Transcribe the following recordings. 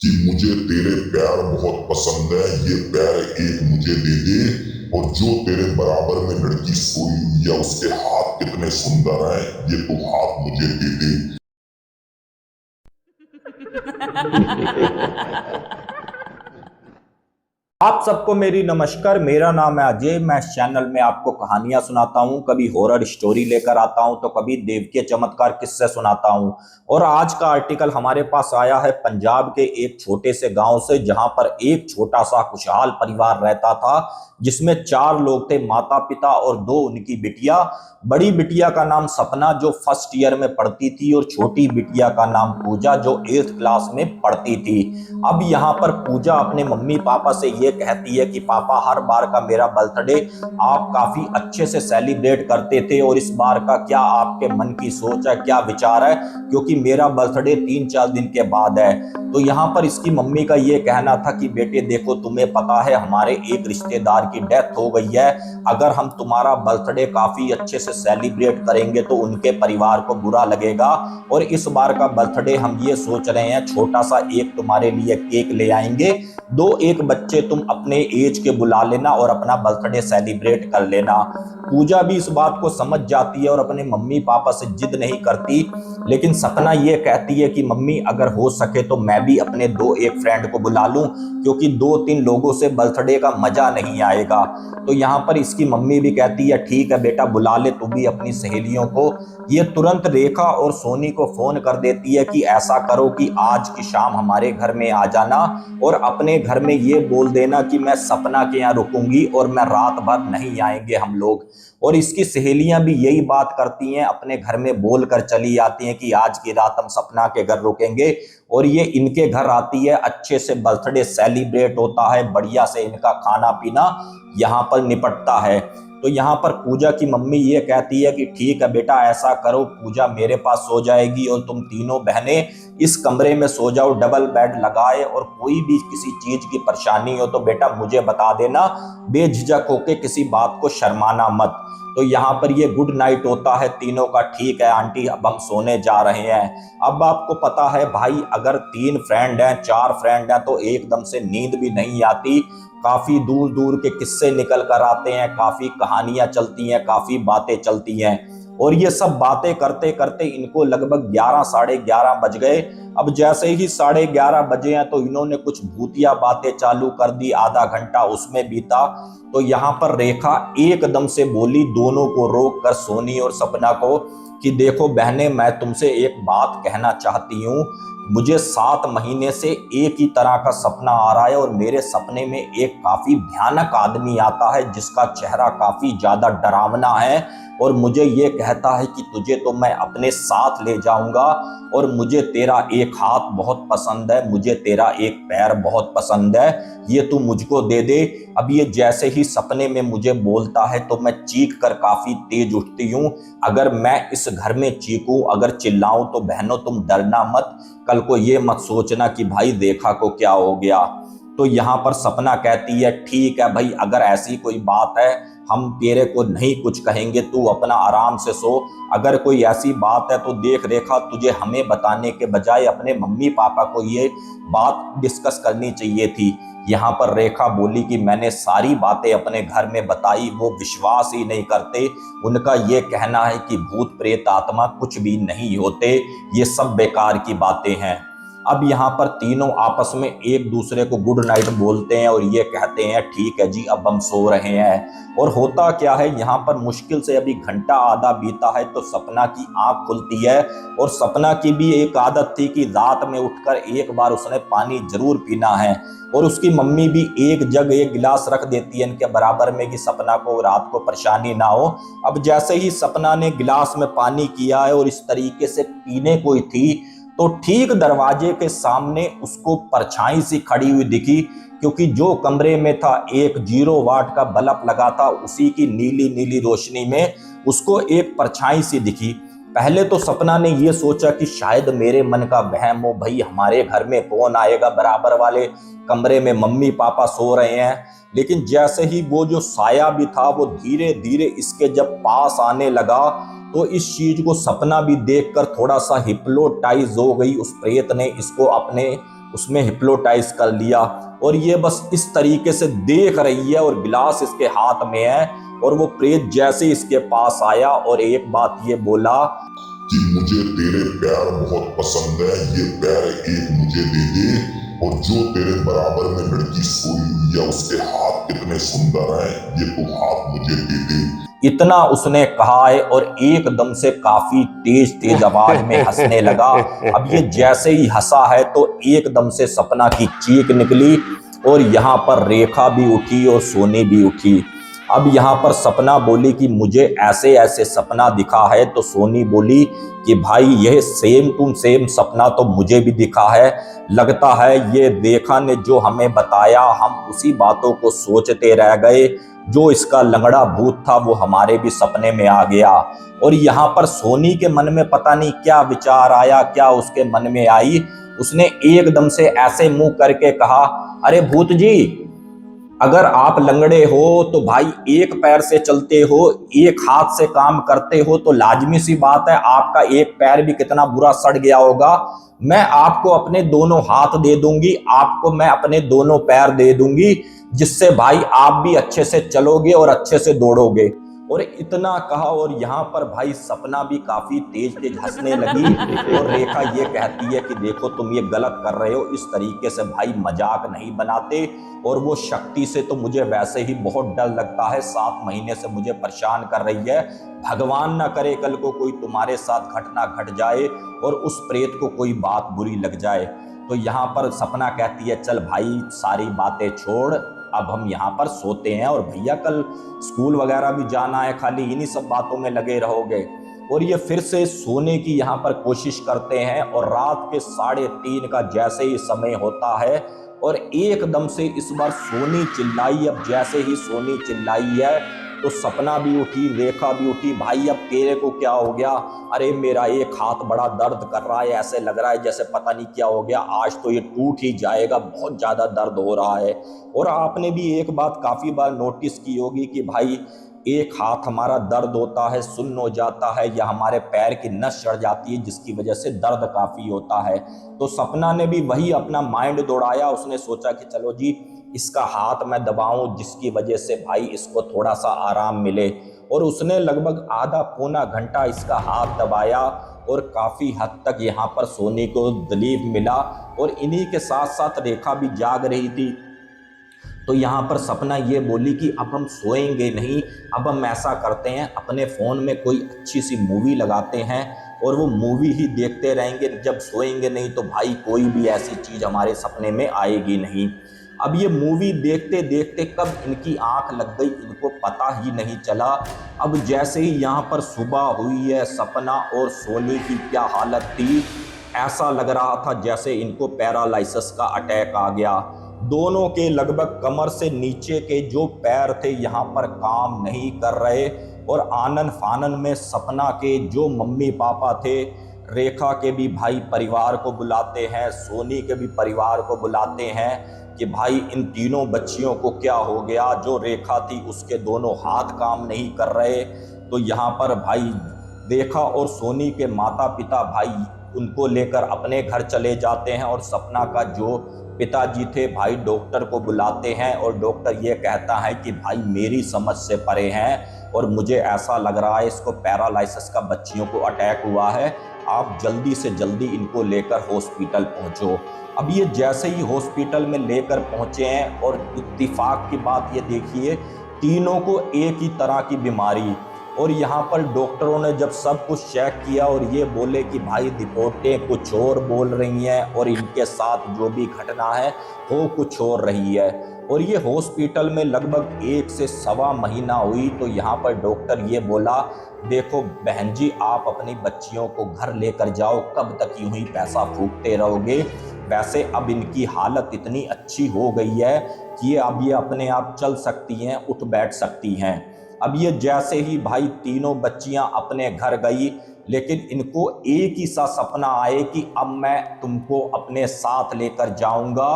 कि मुझे तेरे पैर बहुत पसंद है, ये पैर एक मुझे दे दे। और जो तेरे बराबर में लड़की सोई हुई है उसके हाथ कितने सुंदर हैं, ये तू हाथ मुझे दे दे। आप सबको मेरी नमस्कार। मेरा नाम है अजय। मैं इस चैनल में आपको कहानियां सुनाता हूं, कभी हॉरर स्टोरी लेकर आता हूं तो कभी देवकीय चमत्कार किस्से सुनाता हूं। और आज का आर्टिकल हमारे पास आया है पंजाब के एक छोटे से गांव से, जहां पर एक छोटा सा खुशहाल परिवार रहता था, जिसमें 4 लोग थे, माता पिता और 2 उनकी बिटिया। बड़ी बिटिया का नाम सपना, जो फर्स्ट ईयर में पढ़ती थी, और छोटी बिटिया का नाम पूजा, जो 8th क्लास में पढ़ती थी। अब यहाँ पर पूजा अपने मम्मी पापा से ये कहती है कि पापा, हर बार का मेरा बर्थडे आप काफी अच्छे से सेलिब्रेट करते थे, और इस बार का क्या आपके मन की सोच है, क्या विचार है, क्योंकि मेरा बर्थडे 3-4 दिन के बाद है। तो यहाँ पर इसकी मम्मी का ये कहना था कि बेटे देखो, तुम्हें पता है हमारे एक रिश्तेदार की डेथ हो गई है। अगर हम तुम्हारा बर्थडे काफी अच्छे से सेलिब्रेट करेंगे तो उनके परिवार को बुरा लगेगा, और इस बार का बर्थडे हम ये सोच रहे हैं, छोटा सा एक तुम्हारे लिए केक ले आएंगे, 2-1 बच्चे तुम अपने एज के बुला लेना और अपना बर्थडे सेलिब्रेट कर लेना। पूजा भी इस बात को समझ जाती है और अपने मम्मी पापा से जिद नहीं करती, लेकिन सपना ये कहती है कि मम्मी, अगर हो सके तो मैं भी अपने 2-1 फ्रेंड को बुला लूं, क्योंकि 2-3 लोगों से बर्थडे का मजा नहीं आएगा। तो यहाँ पर इसकी मम्मी भी कहती है ठीक है बेटा, बुला ले तू भी अपनी सहेलियों को। ये तुरंत रेखा और सोनी को फोन कर देती है कि ऐसा करो कि आज की शाम हमारे घर में आ जाना, और अपने घर में ये बोल देना कि मैं सपना के यहाँ रुकूंगी और मैं रात भर नहीं आएंगे हम लोग। और इसकी सहेलियां भी यही बात करती हैं, अपने घर में बोल कर चली आती हैं कि आज की रात हम सपना के घर रुकेंगे। और ये इनके घर आती है, अच्छे से बर्थडे सेलिब्रेट होता है, बढ़िया से इनका खाना पीना यहाँ पर निपटता है। तो यहाँ पर पूजा की मम्मी ये कहती है कि ठीक है बेटा, ऐसा करो, पूजा मेरे पास सो जाएगी और तुम तीनों बहनें इस कमरे में सो जाओ, डबल बेड लगाए, और कोई भी किसी चीज की परेशानी हो तो बेटा मुझे बता देना, बेझिझक होके किसी बात को शर्माना मत। तो यहाँ पर ये गुड नाइट होता है तीनों का। ठीक है आंटी, अब हम सोने जा रहे हैं। अब आपको पता है भाई, अगर 3 फ्रेंड हैं, 4 फ्रेंड हैं, तो एकदम से नींद भी नहीं आती। काफी दूर दूर के किस्से निकल कर आते हैं, काफी कहानियां चलती हैं, काफी बातें चलती हैं। और ये सब बातें करते करते इनको लगभग 11 साढ़े 11 बज गए। अब जैसे ही 11:30 बजे हैं तो इन्होंने कुछ भूतिया बातें चालू कर दी, आधा घंटा उसमें बीता। तो यहाँ पर रेखा एकदम से बोली, दोनों को रोक कर, सोनी और सपना को, कि देखो बहने, मैं तुमसे एक बात कहना चाहती हूँ। मुझे 7 महीने से एक ही तरह का सपना आ रहा है, और मेरे सपने में एक काफी भयानक आदमी आता है, जिसका चेहरा काफी ज्यादा डरावना है, और मुझे ये कहता है कि तुझे तो मैं अपने साथ ले जाऊंगा, और मुझे तेरा एक हाथ बहुत पसंद है, मुझे तेरा एक पैर बहुत पसंद है, ये तू मुझको दे दे। अब ये जैसे ही सपने में मुझे बोलता है तो मैं चीख कर काफी तेज उठती हूँ। अगर मैं इस घर में चीखूं, अगर चिल्लाऊं, तो बहनों तुम डरना मत, कल को ये मत सोचना कि भाई रेखा को क्या हो गया। तो यहाँ पर सपना कहती है ठीक है भाई, अगर ऐसी कोई बात है हम तेरे को नहीं कुछ कहेंगे, तू अपना आराम से सो। अगर कोई ऐसी बात है तो देख रेखा, तुझे हमें बताने के बजाय अपने मम्मी पापा को ये बात डिस्कस करनी चाहिए थी। यहाँ पर रेखा बोली कि मैंने सारी बातें अपने घर में बताई, वो विश्वास ही नहीं करते। उनका ये कहना है कि भूत प्रेत आत्मा कुछ भी नहीं होते, ये सब बेकार की बातें हैं। अब यहाँ पर तीनों आपस में एक दूसरे को गुड नाइट बोलते हैं और ये कहते हैं ठीक है जी, अब हम सो रहे हैं। और होता क्या है, यहाँ पर मुश्किल से अभी घंटा आधा बीता है तो सपना की आंख खुलती है। और सपना की भी एक आदत थी कि रात में उठकर एक बार उसने पानी जरूर पीना है, और उसकी मम्मी भी एक जग एक गिलास रख देती है इनके बराबर में कि सपना को रात को परेशानी ना हो। अब जैसे ही सपना ने गिलास में पानी किया है और इस तरीके से पीने को ही थी, तो ठीक दरवाजे के सामने उसको परछाई सी खड़ी हुई दिखी, क्योंकि जो कमरे में था एक 0 वाट का बल्ब लगा था, उसी की नीली नीली रोशनी में उसको एक परछाई सी दिखी। पहले तो सपना ने यह सोचा कि शायद मेरे मन का वहम हो, भाई हमारे घर में कौन आएगा, बराबर वाले कमरे में मम्मी पापा सो रहे हैं। लेकिन जैसे ही वो जो साया भी था वो धीरे धीरे इसके जब पास आने लगा, तो इस चीज को सपना भी देखकर थोड़ा सा हिप्नोटाइज हो गई। उस प्रेत ने इसको अपने उसमें हिप्नोटाइज कर लिया और ये बस इस तरीके से देख रही है और गिलास इसके हाथ में है। और वो प्रेत जैसे इसके पास आया और एक बात ये बोला कि मुझे तेरे पैर बहुत पसंद है, ये पैर एक मुझे दे दे, और जो तेरे बराबर में लड़की सोई हुई है उसके हाथ कितने सुंदर हैं, ये तू हाथ मुझे दे दे। इतना उसने कहा है और एकदम से काफी तेज तेज आवाज में हंसने लगा। अब ये जैसे ही हंसा है तो एकदम से सपना की चीख निकली और यहाँ पर रेखा भी उठी और सोनी भी उठी। अब यहाँ पर सपना बोली कि मुझे ऐसे ऐसे सपना दिखा है, तो सोनी बोली कि भाई यह सेम टू सेम सपना तो मुझे भी दिखा है। लगता है ये रेखा ने जो हमें बताया हम उसी बातों को सोचते रह गए, जो इसका लंगड़ा भूत था वो हमारे भी सपने में आ गया। और यहाँ पर सोनी के मन में पता नहीं क्या विचार आया, क्या उसके मन में आई, उसने एकदम से ऐसे मुंह करके कहा, अरे भूत जी, अगर आप लंगड़े हो तो भाई एक पैर से चलते हो, एक हाथ से काम करते हो, तो लाजमी सी बात है आपका एक पैर भी कितना बुरा सड़ गया होगा। मैं आपको अपने दोनों हाथ दे दूंगी, आपको मैं अपने दोनों पैर दे दूंगी, जिससे भाई आप भी अच्छे से चलोगे और अच्छे से दौड़ोगे। और इतना कहा और यहाँ पर भाई सपना भी काफी तेज तेज हंसने लगी और रेखा ये कहती है कि देखो तुम ये गलत कर रहे हो, इस तरीके से भाई मजाक नहीं बनाते। और वो शक्ति से तो मुझे वैसे ही बहुत डर लगता है, 7 महीने से मुझे परेशान कर रही है। भगवान ना करे कल को कोई तुम्हारे साथ घटना घट जाए और उस प्रेत को कोई बात बुरी लग जाए। तो यहाँ पर सपना कहती है चल भाई सारी बातें छोड़, अब हम यहाँ पर सोते हैं, और भैया कल स्कूल वगैरह भी जाना है, खाली इन्हीं सब बातों में लगे रहोगे। और ये फिर से सोने की यहाँ पर कोशिश करते हैं और रात के 3:30 का जैसे ही समय होता है और एकदम से इस बार सोनी चिल्लाई। अब जैसे ही सोनी चिल्लाई है तो सपना भी उठी, रेखा भी उठी। भाई अब तेरे को क्या हो गया? अरे मेरा एक हाथ बड़ा दर्द कर रहा है, ऐसे लग रहा है जैसे पता नहीं क्या हो गया, आज तो ये टूट ही जाएगा, बहुत ज़्यादा दर्द हो रहा है। और आपने भी एक बात काफ़ी बार नोटिस की होगी कि भाई एक हाथ हमारा दर्द होता है, सुन्न हो जाता है, या हमारे पैर की नस चढ़ जाती है जिसकी वजह से दर्द काफ़ी होता है। तो सपना ने भी वही अपना माइंड दौड़ाया, उसने सोचा कि चलो जी इसका हाथ मैं दबाऊं जिसकी वजह से भाई इसको थोड़ा सा आराम मिले। और उसने लगभग आधा पौना घंटा इसका हाथ दबाया और काफ़ी हद तक यहाँ पर सोनी को रिलीफ मिला। और इन्हीं के साथ साथ रेखा भी जाग रही थी। तो यहाँ पर सपना ये बोली कि अब हम सोएंगे नहीं, अब हम ऐसा करते हैं अपने फ़ोन में कोई अच्छी सी मूवी लगाते हैं और वो मूवी ही देखते रहेंगे, जब सोएंगे नहीं तो भाई कोई भी ऐसी चीज़ हमारे सपने में आएगी नहीं। अब ये मूवी देखते देखते कब इनकी आंख लग गई इनको पता ही नहीं चला। अब जैसे ही यहाँ पर सुबह हुई है, सपना और सोनी की क्या हालत थी, ऐसा लग रहा था जैसे इनको पैरालिसिस का अटैक आ गया। दोनों के लगभग कमर से नीचे के जो पैर थे यहाँ पर काम नहीं कर रहे और आनन फानन में सपना के जो मम्मी पापा थे, रेखा के भी भाई परिवार को बुलाते हैं, सोनी के भी परिवार को बुलाते हैं कि भाई इन तीनों बच्चियों को क्या हो गया। जो रेखा थी उसके दोनों हाथ काम नहीं कर रहे। तो यहाँ पर भाई रेखा और सोनी के माता पिता भाई उनको लेकर अपने घर चले जाते हैं और सपना का जो पिताजी थे भाई डॉक्टर को बुलाते हैं और डॉक्टर ये कहता है कि भाई मेरी समझ से परे हैं और मुझे ऐसा लग रहा है इसको पैरालिसिस का बच्चियों को अटैक हुआ है, आप जल्दी से जल्दी इनको लेकर हॉस्पिटल पहुंचो। अब ये जैसे ही हॉस्पिटल में लेकर पहुंचे हैं और इत्तेफाक की बात ये देखिए तीनों को एक ही तरह की बीमारी। और यहाँ पर डॉक्टरों ने जब सब कुछ चेक किया और ये बोले कि भाई रिपोर्टें कुछ और बोल रही हैं और इनके साथ जो भी घटना है वो कुछ और रही है। और ये हॉस्पिटल में लगभग 1 से सवा महीना हुई। तो यहाँ पर डॉक्टर ये बोला, देखो बहन जी आप अपनी बच्चियों को घर लेकर जाओ, कब तक यूं ही पैसा फूकते रहोगे। वैसे अब इनकी हालत इतनी अच्छी हो गई है कि अब ये अपने आप चल सकती हैं, उठ बैठ सकती हैं। अब ये जैसे ही भाई तीनों बच्चियां अपने घर गई, लेकिन इनको एक ही सा सपना आए कि अब मैं तुमको अपने साथ लेकर जाऊंगा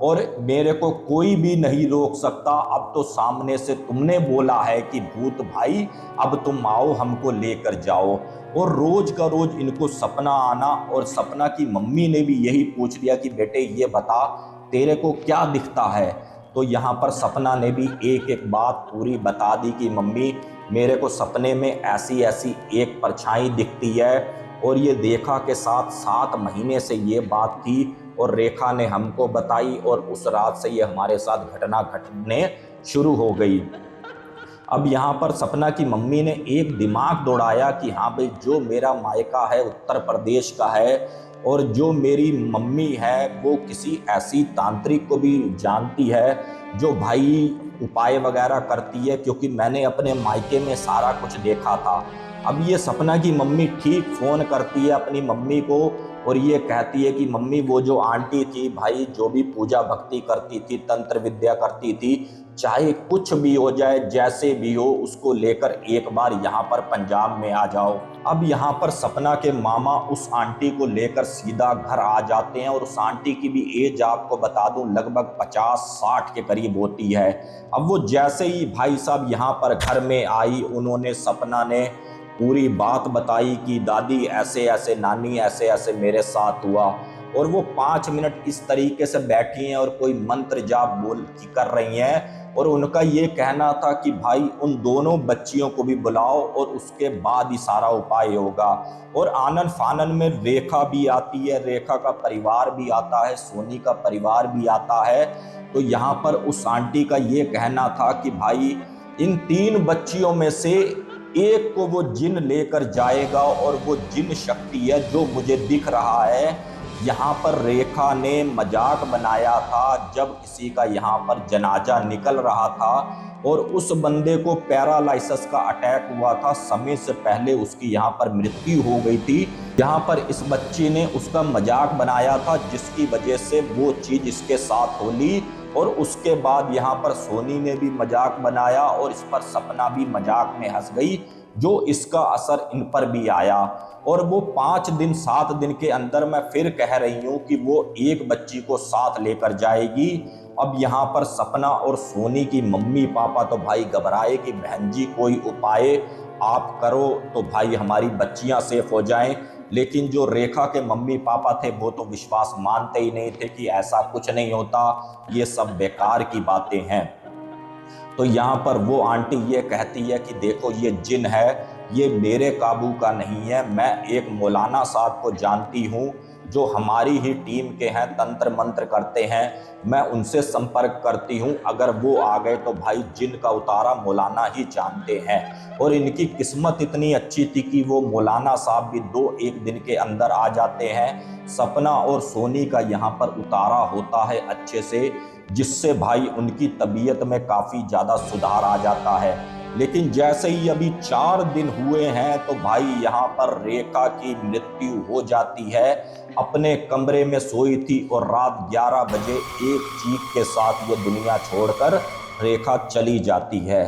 और मेरे को कोई भी नहीं रोक सकता। अब तो सामने से तुमने बोला है कि भूत भाई अब तुम आओ, हमको लेकर जाओ। और रोज का रोज इनको सपना आना, और सपना की मम्मी ने भी यही पूछ लिया कि बेटे ये बता तेरे को क्या दिखता है। तो यहाँ पर सपना ने भी एक एक बात पूरी बता दी कि मम्मी मेरे को सपने में ऐसी ऐसी एक परछाई दिखती है, और ये रेखा के साथ 7 महीने से ये बात थी और रेखा ने हमको बताई, और उस रात से ये हमारे साथ घटना घटने शुरू हो गई। अब यहाँ पर सपना की मम्मी ने एक दिमाग दौड़ाया कि हाँ भाई, जो मेरा मायका है उत्तर प्रदेश का है, और जो मेरी मम्मी है वो किसी ऐसी तांत्रिक को भी जानती है जो भाई उपाय वगैरह करती है, क्योंकि मैंने अपने मायके में सारा कुछ देखा था। अब ये सपना की मम्मी ठीक फ़ोन करती है अपनी मम्मी को, और ये कहती है कि मम्मी वो जो आंटी थी भाई, जो भी पूजा भक्ति करती थी, तंत्र विद्या करती थी, चाहे कुछ भी हो जाए, जैसे भी हो, उसको लेकर एक बार यहाँ पर पंजाब में आ जाओ। अब यहाँ पर सपना के मामा उस आंटी को लेकर सीधा घर आ जाते हैं, और उस आंटी की भी एज आपको बता दूं लगभग 50-60 के करीब होती है। अब वो जैसे ही भाई साहब यहाँ पर घर में आई, उन्होंने सपना ने पूरी बात बताई कि दादी ऐसे ऐसे, नानी ऐसे ऐसे मेरे साथ हुआ। और वो 5 मिनट इस तरीके से बैठी हैं और कोई मंत्र जाप बोल कर रही हैं, और उनका ये कहना था कि भाई उन दोनों बच्चियों को भी बुलाओ और उसके बाद ही सारा उपाय होगा। और आनन फानन में रेखा भी आती है, रेखा का परिवार भी आता है, सोनी का परिवार भी आता है। तो यहाँ पर उस आंटी का ये कहना था कि भाई इन 3 बच्चियों में से एक को वो जिन लेकर जाएगा, और वो जिन शक्ति है जो मुझे दिख रहा है। यहाँ पर रेखा ने मजाक बनाया था जब किसी का यहाँ पर जनाजा निकल रहा था, और उस बंदे को पैरालाइसिस का अटैक हुआ था, समय से पहले उसकी यहाँ पर मृत्यु हो गई थी। यहाँ पर इस बच्ची ने उसका मजाक बनाया था, जिसकी वजह से वो चीज़ इसके साथ होली। और उसके बाद यहाँ पर सोनी ने भी मजाक बनाया, और इस पर सपना भी मजाक में हंस गई, जो इसका असर इन पर भी आया। और वो 5 दिन 7 दिन के अंदर मैं फिर कह रही हूँ कि वो एक बच्ची को साथ लेकर जाएगी। अब यहाँ पर सपना और सोनी की मम्मी पापा तो भाई घबराए कि बहन जी कोई उपाय आप करो तो भाई हमारी बच्चियां सेफ हो जाएं। लेकिन जो रेखा के मम्मी पापा थे वो तो विश्वास मानते ही नहीं थे कि ऐसा कुछ नहीं होता, ये सब बेकार की बातें हैं। तो यहाँ पर वो आंटी ये कहती है कि देखो ये जिन है, ये मेरे काबू का नहीं है। मैं एक मौलाना साहब को जानती हूँ जो हमारी ही टीम के हैं, तंत्र मंत्र करते हैं। मैं उनसे संपर्क करती हूँ, अगर वो आ गए तो भाई जिन का उतारा मौलाना ही जानते हैं। और इनकी किस्मत इतनी अच्छी थी कि वो मौलाना साहब भी 2-1 दिन के अंदर आ जाते हैं। सपना और सोनी का यहाँ पर उतारा होता है अच्छे से, जिससे भाई उनकी तबीयत में काफ़ी ज़्यादा सुधार आ जाता है। लेकिन जैसे ही अभी 4 दिन हुए हैं तो भाई यहाँ पर रेखा की मृत्यु हो जाती है। अपने कमरे में सोई थी और रात 11 बजे एक चीख के साथ ये दुनिया छोड़कर रेखा चली जाती है।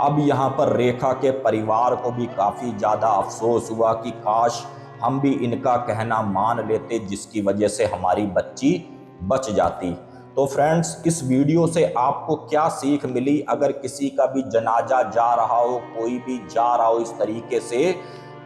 अब यहाँ पर रेखा के परिवार को भी काफ़ी ज़्यादा अफसोस हुआ कि काश हम भी इनका कहना मान लेते, जिसकी वजह से हमारी बच्ची बच जाती। तो फ्रेंड्स, इस वीडियो से आपको क्या सीख मिली? अगर किसी का भी जनाजा जा रहा हो, कोई भी जा रहा हो, इस तरीके से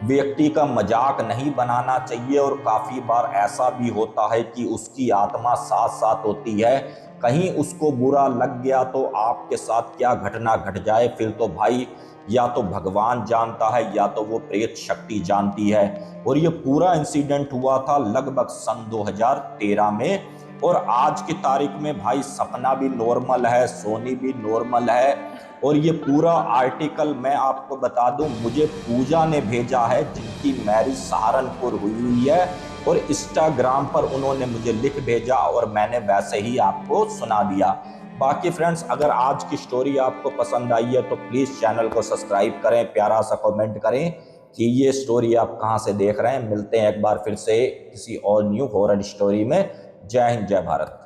व्यक्ति का मजाक नहीं बनाना चाहिए। और काफ़ी बार ऐसा भी होता है कि उसकी आत्मा साथ साथ होती है, कहीं उसको बुरा लग गया तो आपके साथ क्या घटना घट जाए फिर तो भाई या तो भगवान जानता है या तो वो प्रेत शक्ति जानती है। और ये पूरा इंसिडेंट हुआ था लगभग सन 2013 में। और आज की तारीख में भाई सपना भी नॉर्मल है, सोनी भी नॉर्मल है। और ये पूरा आर्टिकल मैं आपको बता दूं, मुझे पूजा ने भेजा है, जिनकी मैरिज सहारनपुर हुई है, और इंस्टाग्राम पर उन्होंने मुझे लिख भेजा और मैंने वैसे ही आपको सुना दिया। बाकी फ्रेंड्स, अगर आज की स्टोरी आपको पसंद आई है तो प्लीज़ चैनल को सब्सक्राइब करें, प्यारा सा कमेंट करें कि ये स्टोरी आप कहाँ से देख रहे हैं। मिलते हैं एक बार फिर से किसी और न्यू हॉरर स्टोरी में। जय हिंद, जय भारत।